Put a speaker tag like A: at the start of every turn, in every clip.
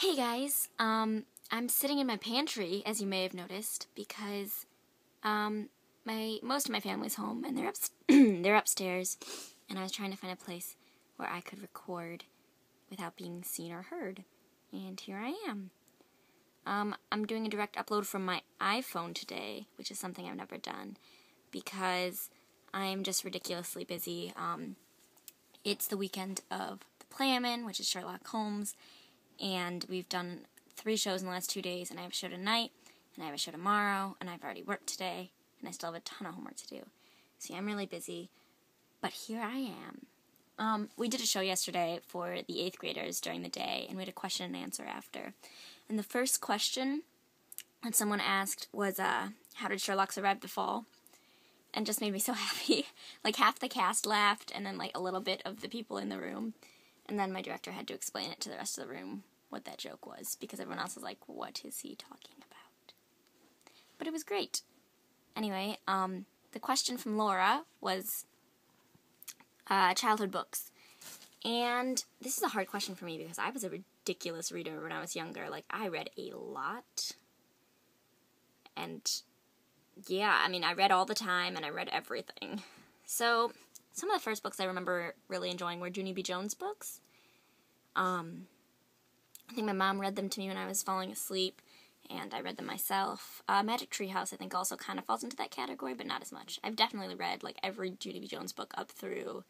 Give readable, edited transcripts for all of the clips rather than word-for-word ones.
A: Hey guys, I'm sitting in my pantry, as you may have noticed, because most of my family's home and they're upstairs, and I was trying to find a place where I could record without being seen or heard, and here I am. I'm doing a direct upload from my iPhone today, which is something I've never done, because I'm just ridiculously busy. It's the weekend of the play I'm in, which is Sherlock Holmes, and we've done 3 shows in the last 2 days, and I have a show tonight, and I have a show tomorrow, and I've already worked today, and I still have a ton of homework to do. See, I'm really busy, but here I am. We did a show yesterday for the 8th graders during the day, and we had a question and answer after. And the first question that someone asked was, how did Sherlock survive the fall? And just made me so happy. Like, half the cast laughed, and then, like, a little bit of the people in the room. And then my director had to explain it to the rest of the room what that joke was, because everyone else was like, what is he talking about? But it was great. Anyway, the question from Laura was childhood books. And this is a hard question for me, because I was a ridiculous reader when I was younger. Like, I read a lot. And yeah, I mean, I read all the time, and I read everything. So some of the first books I remember really enjoying were Junie B. Jones books. I think my mom read them to me when I was falling asleep, and I read them myself. Magic Tree House, I think, also kind of falls into that category, but not as much. I've definitely read, like, every Junie B. Jones book up through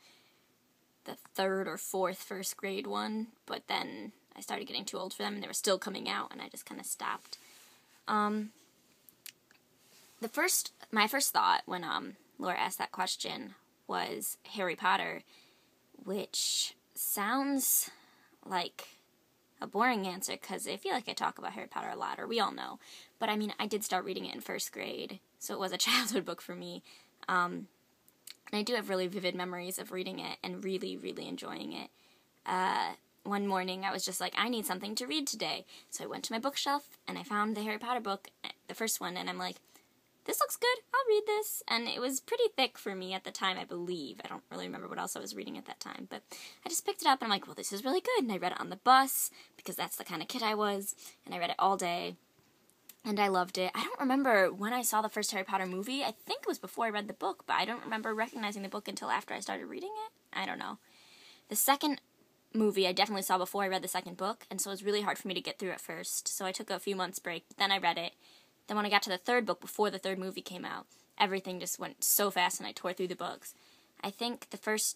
A: the 3rd or 4th first grade one, but then I started getting too old for them, and they were still coming out, and I just kind of stopped. My first thought when Laura asked that question was Harry Potter, which sounds like a boring answer, because I feel like I talk about Harry Potter a lot, or we all know. But I mean, I did start reading it in 1st grade, so it was a childhood book for me. And I do have really vivid memories of reading it and really, really enjoying it. One morning, I was just like, I need something to read today. So I went to my bookshelf, and I found the Harry Potter book, the first one, and I'm like, this looks good, I'll read this. And it was pretty thick for me at the time, I believe. I don't really remember what else I was reading at that time, but I just picked it up, and I'm like, well, this is really good. And I read it on the bus, because that's the kind of kid I was, and I read it all day, and I loved it. I don't remember when I saw the first Harry Potter movie. I think it was before I read the book, but I don't remember recognizing the book until after I started reading it. I don't know. The second movie I definitely saw before I read the second book, and so it was really hard for me to get through at first, so I took a few months break, then I read it. Then when I got to the 3rd book, before the 3rd movie came out, everything just went so fast, and I tore through the books. I think the 3rd,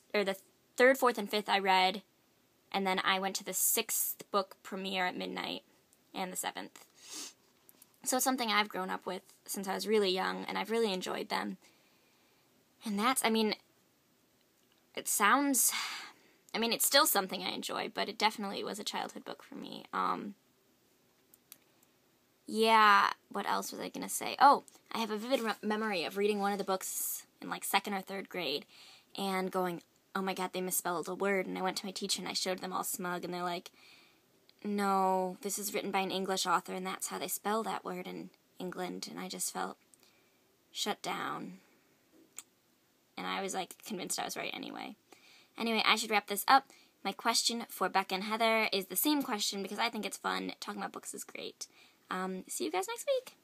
A: 4th, and 5th I read, and then I went to the 6th book premiere at midnight, and the 7th. So it's something I've grown up with since I was really young, and I've really enjoyed them. And that's, I mean, it's still something I enjoy, but it definitely was a childhood book for me. Yeah, what else was I going to say? Oh, I have a vivid memory of reading one of the books in, like, 2nd or 3rd grade and going, oh my god, they misspelled a word, and I went to my teacher and I showed them all smug, and they're like, no, this is written by an English author, and that's how they spell that word in England, and I just felt shut down. And I was, like, convinced I was right anyway. Anyway, I should wrap this up. My question for Becca and Heather is the same question, because I think it's fun. Talking about books is great. See you guys next week.